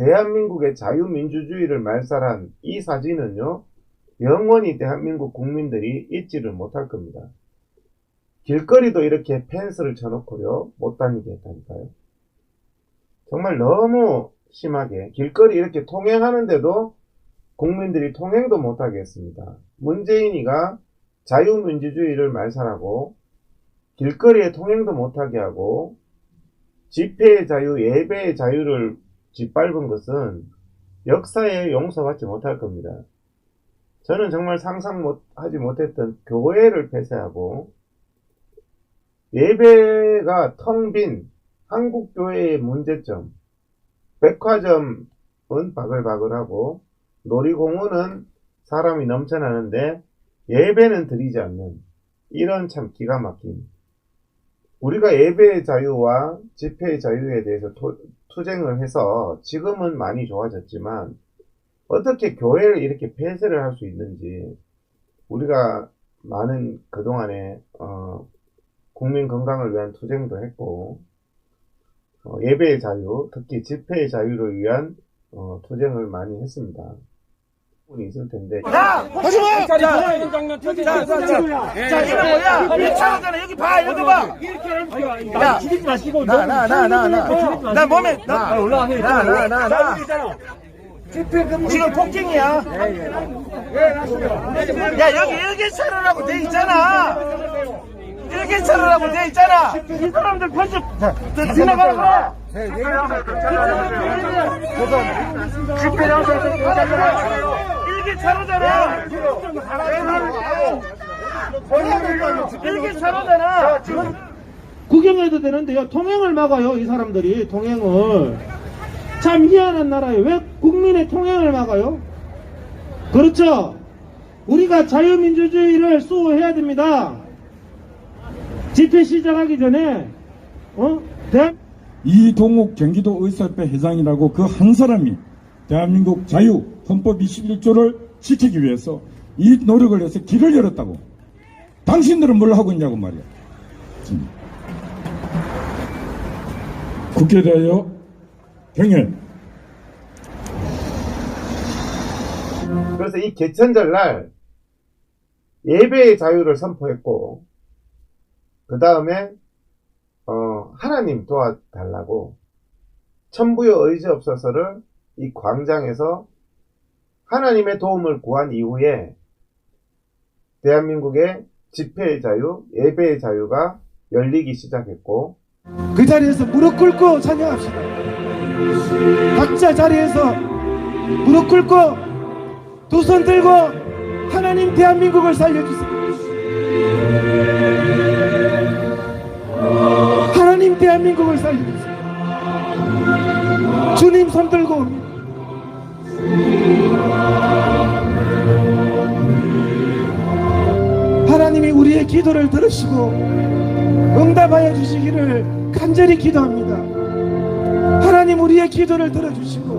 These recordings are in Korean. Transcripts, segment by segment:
대한민국의 자유민주주의를 말살한 이 사진은요, 영원히 대한민국 국민들이 잊지를 못할 겁니다. 길거리도 이렇게 펜스를 쳐놓고요, 못 다니게 했다니까요. 정말 너무 심하게 길거리 이렇게 통행하는데도 국민들이 통행도 못하게 했습니다. 문재인이가 자유민주주의를 말살하고 길거리에 통행도 못하게 하고 집회의 자유, 예배의 자유를 짓밟은 것은 역사에 용서받지 못할 겁니다. 저는 정말 상상하지 못했던 교회를 폐쇄하고 예배가 텅 빈 한국교회의 문제점, 백화점은 바글바글하고 놀이공원은 사람이 넘쳐나는데 예배는 드리지 않는 이런 참 기가 막힌, 우리가 예배의 자유와 집회의 자유에 대해서 투쟁을 해서 지금은 많이 좋아졌지만 어떻게 교회를 이렇게 폐쇄를 할 수 있는지, 우리가 많은 그동안에 국민 건강을 위한 투쟁도 했고 예배의 자유, 특히 집회의 자유를 위한 투쟁을 많이 했습니다. 분이 있을 텐데. 야! 하지마! 자, 이런 장면 터지자. 자, 이거 뭐야? 괜찮잖아. 여기 봐, 여기 봐. 야, 죽이지 마시고. 나 몸에, 올라가세요. 집회 금지. 지금 폭행이야. 야, 여기 일개차로라고 돼 있잖아. 일개차로라고 돼 있잖아. 이 사람들 편집 지나가라. 집회 장소에서 일개차로잖아. 일개차로잖아. 구경해도 되는데요, 통행을 막아요. 이 사람들이 통행을. 참 희한한 나라예요. 왜 국민의 통행을 막아요? 그렇죠. 우리가 자유민주주의를 수호해야 됩니다. 집회 시작하기 전에 이동욱 경기도 의사협회 회장이라고 그 한 사람이 대한민국 자유 헌법 21조를 지키기 위해서 이 노력을 해서 길을 열었다고. 당신들은 뭘 하고 있냐고 말이야. 국회에 대하여 경연. 그래서 이 개천절 날 예배의 자유를 선포했고, 그 다음에 하나님 도와달라고 천부여 의지없어서를 이 광장에서 하나님의 도움을 구한 이후에 대한민국의 집회의 자유, 예배의 자유가 열리기 시작했고, 그 자리에서 무릎 꿇고 찬양합시다. 각자 자리에서 무릎 꿇고 두 손 들고 하나님 대한민국을 살려주세요. 하나님 대한민국을 살려주세요. 주님 손 들고 옵니다. 하나님이 우리의 기도를 들으시고 응답하여 주시기를 간절히 기도합니다. 하나님 우리의 기도를 들어주시고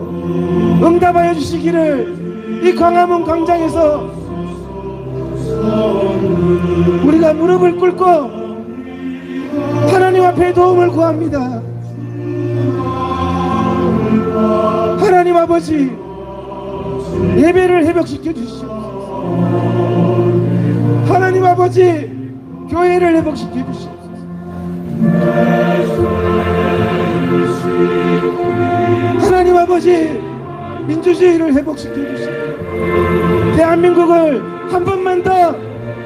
응답하여 주시기를 이 광화문 광장에서 우리가 무릎을 꿇고 하나님 앞에 도움을 구합니다. 하나님 아버지, 예배를 회복시켜 주시옵소서. 하나님 아버지, 교회를 회복시켜 주시옵소서. 하나님 아버지, 민주주의를 회복시켜 주시옵소서. 대한민국을 한 번만 더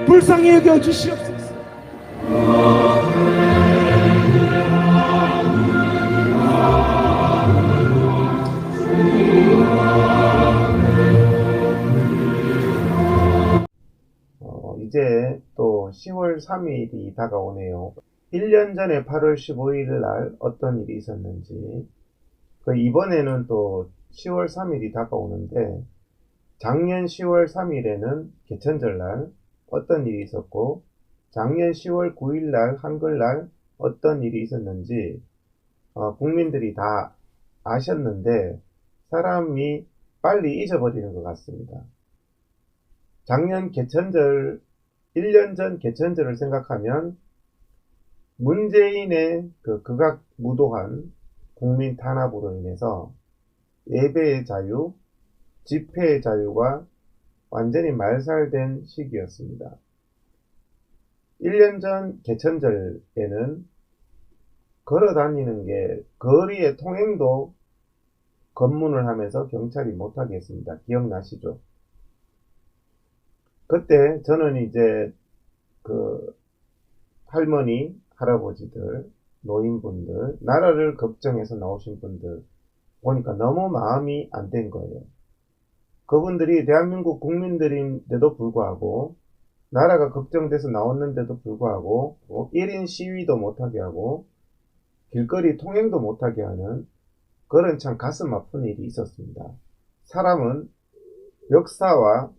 불쌍히 여겨 주시옵소서. 이제 또 10월 3일이 다가오네요. 1년 전에 8월 15일 날 어떤 일이 있었는지, 이번에는 또 10월 3일이 다가오는데, 작년 10월 3일에는 개천절 날 어떤 일이 있었고, 작년 10월 9일 날 한글날 어떤 일이 있었는지 국민들이 다 아셨는데 사람이 빨리 잊어버리는 것 같습니다. 작년 개천절, 1년 전 개천절을 생각하면 문재인의 극악무도한 국민 탄압으로 인해서 예배의 자유, 집회의 자유가 완전히 말살된 시기였습니다. 1년 전 개천절에는 걸어 다니는 게 거리의 통행도 검문을 하면서 경찰이 못하게 했습니다. 기억나시죠? 그때 저는 이제 그 할머니, 할아버지들, 노인분들, 나라를 걱정해서 나오신 분들 보니까 너무 마음이 안 된 거예요. 그분들이 대한민국 국민들인데도 불구하고 나라가 걱정돼서 나왔는데도 불구하고 1인 시위도 못하게 하고 길거리 통행도 못하게 하는 그런 참 가슴 아픈 일이 있었습니다. 사람은 역사와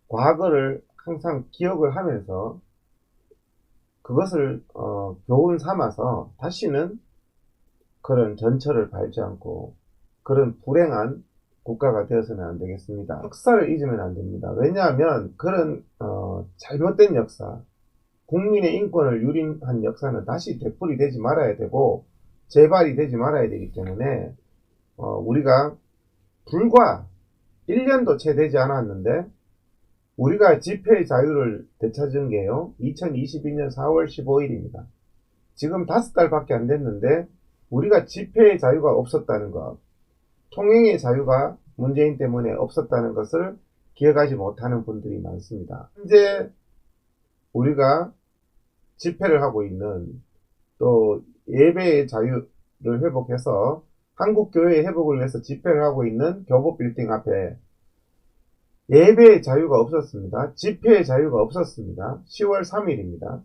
과거를 항상 기억을 하면서 그것을 교훈 삼아서 다시는 그런 전철을 밟지 않고 그런 불행한 국가가 되어서는 안 되겠습니다. 역사를 잊으면 안 됩니다. 왜냐하면 그런 잘못된 역사, 국민의 인권을 유린한 역사는 다시 되풀이 되지 말아야 되고 재발이 되지 말아야 되기 때문에 우리가 불과 1년도 채 되지 않았는데 우리가 집회의 자유를 되찾은 게요 2022년 4월 15일입니다. 지금 5달밖에 안 됐는데 우리가 집회의 자유가 없었다는 것, 통행의 자유가 문재인 때문에 없었다는 것을 기억하지 못하는 분들이 많습니다. 현재 우리가 집회를 하고 있는 또 예배의 자유를 회복해서 한국교회의 회복을 위해서 집회를 하고 있는 교보빌딩 앞에 예배의 자유가 없었습니다. 집회의 자유가 없었습니다. 10월 3일입니다.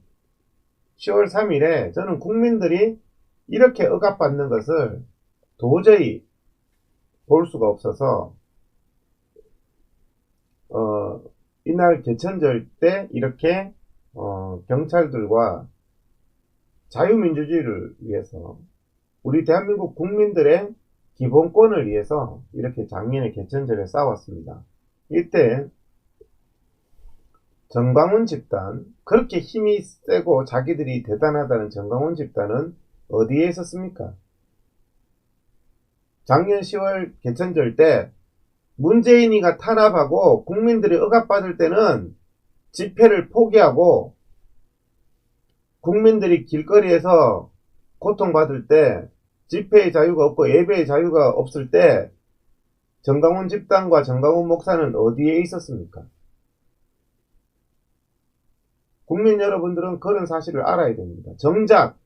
10월 3일에 저는 국민들이 이렇게 억압받는 것을 도저히 볼 수가 없어서 이날 개천절 때 이렇게 경찰들과 자유민주주의를 위해서 우리 대한민국 국민들의 기본권을 위해서 이렇게 작년에 개천절에 싸웠습니다. 이때 정광훈 집단, 그렇게 힘이 세고 자기들이 대단하다는 정광훈 집단은 어디에 있었습니까? 작년 10월 개천절 때 문재인이가 탄압하고 국민들이 억압받을 때는 집회를 포기하고 국민들이 길거리에서 고통받을 때 집회의 자유가 없고 예배의 자유가 없을 때 정광훈 집단과 정광훈 목사는 어디에 있었습니까? 국민 여러분들은 그런 사실을 알아야 됩니다. 정작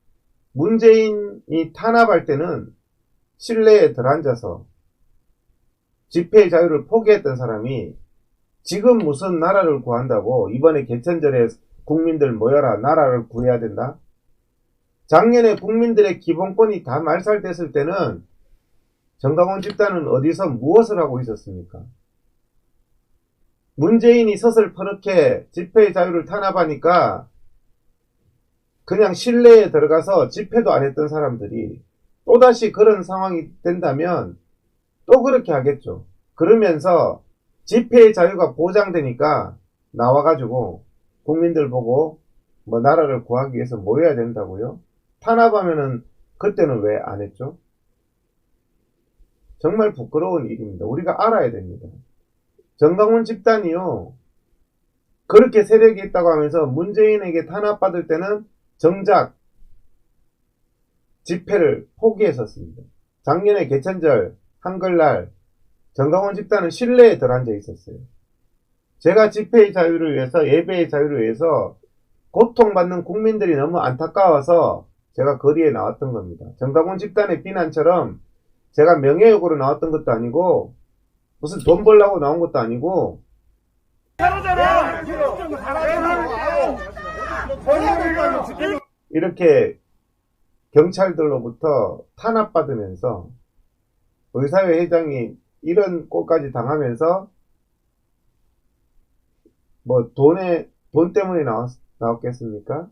문재인이 탄압할 때는 실내에 들어앉아서 집회의 자유를 포기했던 사람이 지금 무슨 나라를 구한다고 이번에 개천절에 국민들 모여라 나라를 구해야 된다? 작년에 국민들의 기본권이 다 말살됐을 때는 정광훈 집단은 어디서 무엇을 하고 있었습니까? 문재인이 서슬퍼렇게 집회의 자유를 탄압하니까 그냥 실내에 들어가서 집회도 안 했던 사람들이 또다시 그런 상황이 된다면 또 그렇게 하겠죠. 그러면서 집회의 자유가 보장되니까 나와가지고 국민들 보고 뭐 나라를 구하기 위해서 모여야 된다고요? 탄압하면은 그때는 왜 안 했죠? 정말 부끄러운 일입니다. 우리가 알아야 됩니다. 정광훈 집단이요, 그렇게 세력이 있다고 하면서 문재인에게 탄압받을 때는 정작 집회를 포기했었습니다. 작년에 개천절 한글날 정광훈 집단은 실내에 들어앉아 있었어요. 제가 집회의 자유를 위해서 예배의 자유를 위해서 고통받는 국민들이 너무 안타까워서 제가 거리에 나왔던 겁니다. 정광훈 집단의 비난처럼 제가 명예욕으로 나왔던 것도 아니고 무슨 돈 벌려고 나온 것도 아니고 이렇게 경찰들로부터 탄압받으면서 의사회 회장이 이런 꼴까지 당하면서 뭐 돈 때문에 나왔겠습니까?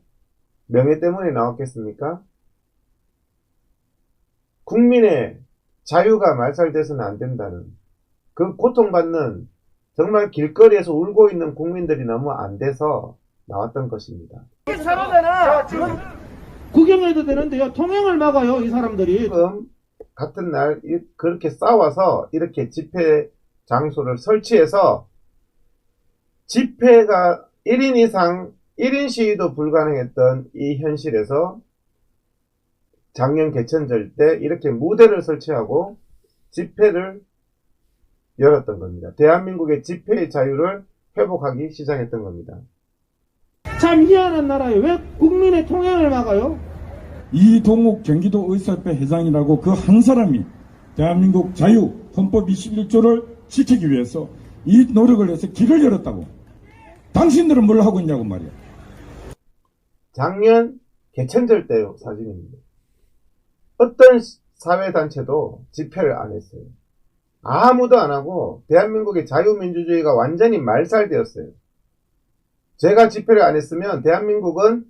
명예 때문에 나왔겠습니까? 국민의 자유가 말살돼서는 안 된다는 그 고통받는 정말 길거리에서 울고 있는 국민들이 너무 안 돼서 나왔던 것입니다. 구경해도 되는데요. 통행을 막아요, 이 사람들이. 지금 같은 날 그렇게 싸워서 이렇게 집회 장소를 설치해서 집회가 1인 이상 1인 시위도 불가능했던 이 현실에서 작년 개천절 때 이렇게 무대를 설치하고 집회를 열었던 겁니다. 대한민국의 집회의 자유를 회복하기 시작했던 겁니다. 참 희한한 나라에 왜 국민의 통행을 막아요? 이동욱 경기도 의사협회 회장이라고 그 한 사람이 대한민국 자유 헌법 21조를 지키기 위해서 이 노력을 해서 길을 열었다고. 당신들은 뭘 하고 있냐고 말이야. 작년 개천절 때 사진입니다. 어떤 사회단체도 집회를 안 했어요. 아무도 안 하고 대한민국의 자유민주주의가 완전히 말살되었어요. 제가 집회를 안 했으면 대한민국은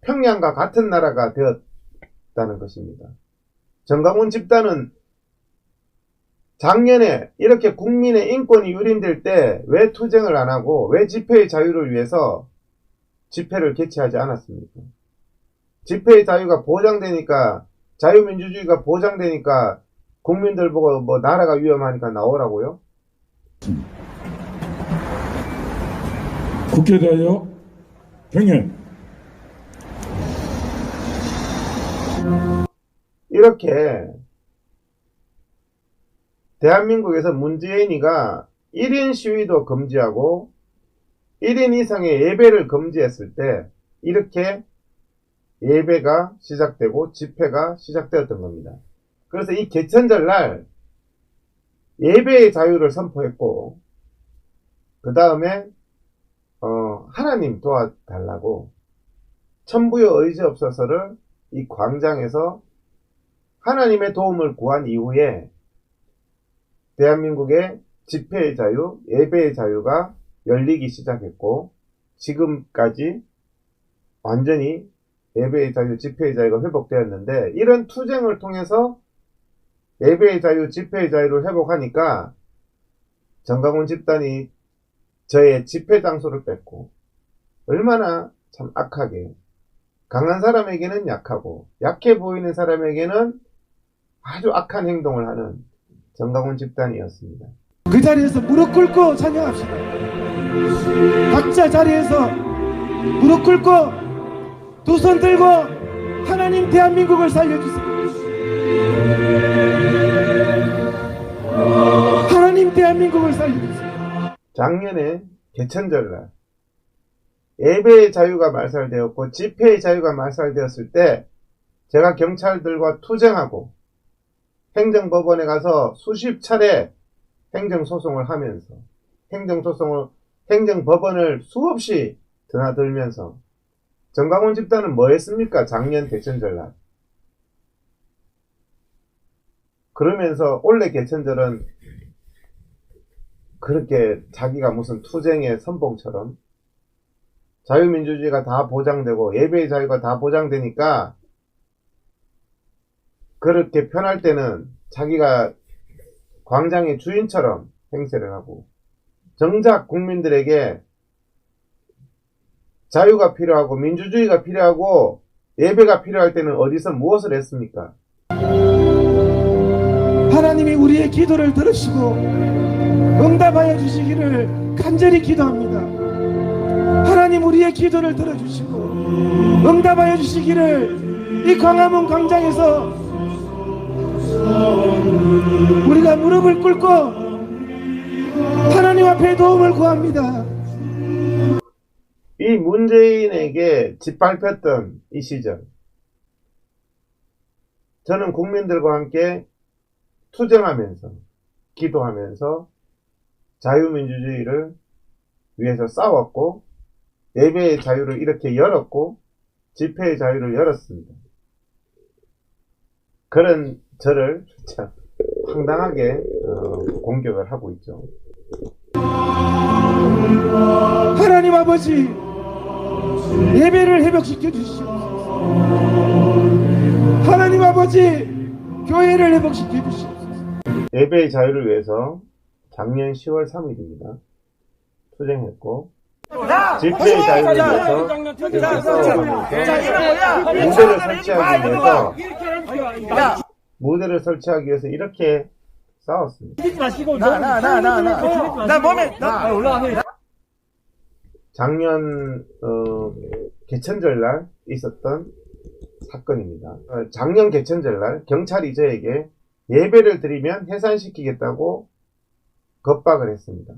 평양과 같은 나라가 되었다는 것입니다. 정강훈 집단은 작년에 이렇게 국민의 인권이 유린될 때 왜 투쟁을 안 하고 왜 집회의 자유를 위해서 집회를 개최하지 않았습니까? 집회의 자유가 보장되니까, 자유민주주의가 보장되니까 국민들 보고 뭐 나라가 위험하니까 나오라고요? 국회에 대하여 경연. 이렇게 대한민국에서 문재인이가 1인 시위도 금지하고 1인 이상의 예배를 금지했을 때 이렇게 예배가 시작되고 집회가 시작되었던 겁니다. 그래서 이 개천절 날 예배의 자유를 선포했고 그 다음에 하나님 도와달라고 천부여 의지없어서를 이 광장에서 하나님의 도움을 구한 이후에 대한민국의 집회의 자유, 예배의 자유가 열리기 시작했고 지금까지 완전히 예배의 자유, 집회의 자유가 회복되었는데 이런 투쟁을 통해서 예배의 자유, 집회의 자유를 회복하니까 정강훈 집단이 저의 집회 장소를 뺐고 얼마나 참 악하게 강한 사람에게는 약하고 약해 보이는 사람에게는 아주 악한 행동을 하는 정강훈 집단이었습니다. 그 자리에서 무릎 꿇고 찬양합시다. 각자 자리에서 무릎 꿇고 두 손 들고 하나님 대한민국을 살려주세요. 하나님 대한민국을 살려주세요. 작년에 개천절날 예배의 자유가 말살되었고 집회의 자유가 말살되었을 때 제가 경찰들과 투쟁하고 행정법원에 가서 수십 차례 행정소송을 하면서 행정법원을 수없이 드나들면서 정강훈 집단은 뭐 했습니까? 작년 개천절날. 그러면서 올해 개천절은 그렇게 자기가 무슨 투쟁의 선봉처럼 자유민주주의가 다 보장되고 예배의 자유가 다 보장되니까 그렇게 편할 때는 자기가 광장의 주인처럼 행세를 하고 정작 국민들에게 자유가 필요하고 민주주의가 필요하고 예배가 필요할 때는 어디서 무엇을 했습니까? 하나님이 우리의 기도를 들으시고 응답하여 주시기를 간절히 기도합니다. 하나님 우리의 기도를 들어주시고 응답하여 주시기를 이 광화문 광장에서 우리가 무릎을 꿇고 하나님 앞에 도움을 구합니다. 이 문재인에게 짓밟혔던 이 시절 저는 국민들과 함께 투쟁하면서 기도하면서 자유민주주의를 위해서 싸웠고 예배의 자유를 이렇게 열었고 집회의 자유를 열었습니다. 그런 저를 참 황당하게 공격을 하고 있죠. 하나님 아버지 예배를 회복시켜 주시옵소서. 하나님 아버지 교회를 회복시켜 주시옵소서. 예배의 자유를 위해서 작년 10월 3일입니다. 투쟁했고 집회의 자유를 위해서 이렇게 싸워가고 무대를 설치하기 위해서 무대를 설치하기 위해서 이렇게 싸웠습니다. 나 몸에, 올라가면. 작년 개천절날 있었던 사건입니다. 작년 개천절날 경찰이 저에게 예배를 드리면 해산시키겠다고 겁박을 했습니다.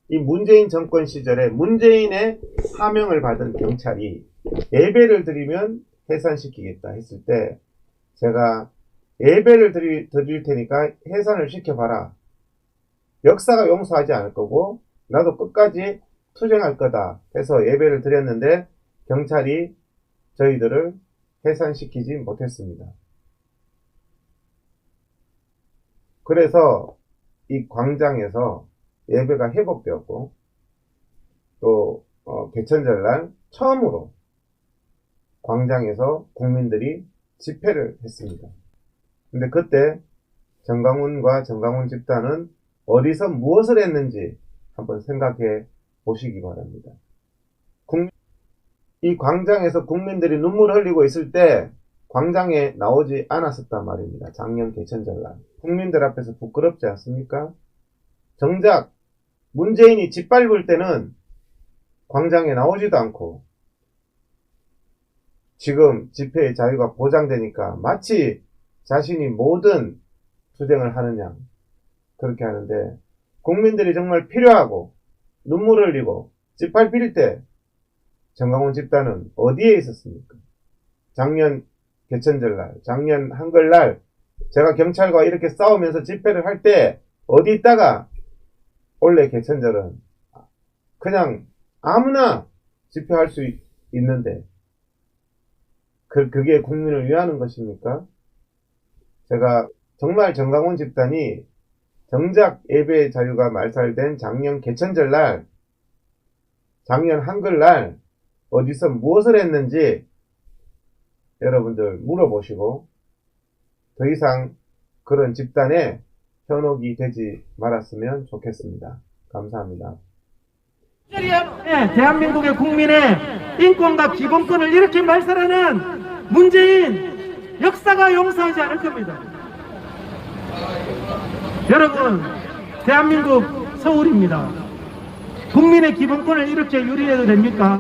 이 문재인 정권 시절에 문재인의 사명을 받은 경찰이 예배를 드리면 해산시키겠다 했을 때 제가 예배를 드릴 테니까 해산을 시켜봐라. 역사가 용서하지 않을 거고 나도 끝까지 투쟁할 거다 해서 예배를 드렸는데 경찰이 저희들을 해산시키지 못했습니다. 그래서 이 광장에서 예배가 회복되었고 또 개천절날 처음으로 광장에서 국민들이 집회를 했습니다. 근데 그때 정강훈과 정강훈 집단은 어디서 무엇을 했는지 한번 생각해 보시기 바랍니다. 이 광장에서 국민들이 눈물을 흘리고 있을 때 광장에 나오지 않았었단 말입니다. 작년 개천절날. 국민들 앞에서 부끄럽지 않습니까? 정작 문재인이 짓밟을 때는 광장에 나오지도 않고 지금 집회의 자유가 보장되니까 마치 자신이 모든 투쟁을 하느냐 그렇게 하는데 국민들이 정말 필요하고 눈물을 흘리고 짓밟힐 때 정강훈 집단은 어디에 있었습니까? 작년 개천절날, 작년 한글날 제가 경찰과 이렇게 싸우면서 집회를 할 때 어디 있다가 원래 개천절은 그냥 아무나 집회할 수 있는데 그게 국민을 위하는 것입니까? 제가 정말 정강훈 집단이 정작 예배의 자유가 말살된 작년 개천절날, 작년 한글날 어디서 무엇을 했는지 여러분들 물어보시고 더 이상 그런 집단에 현혹이 되지 말았으면 좋겠습니다. 감사합니다. 대한민국의 국민의 인권과 기본권을 이렇게 말살하는 문재인 역사가 용서하지 않을 겁니다. 여러분, 대한민국 서울입니다. 국민의 기본권을 이렇게 유린해도 됩니까?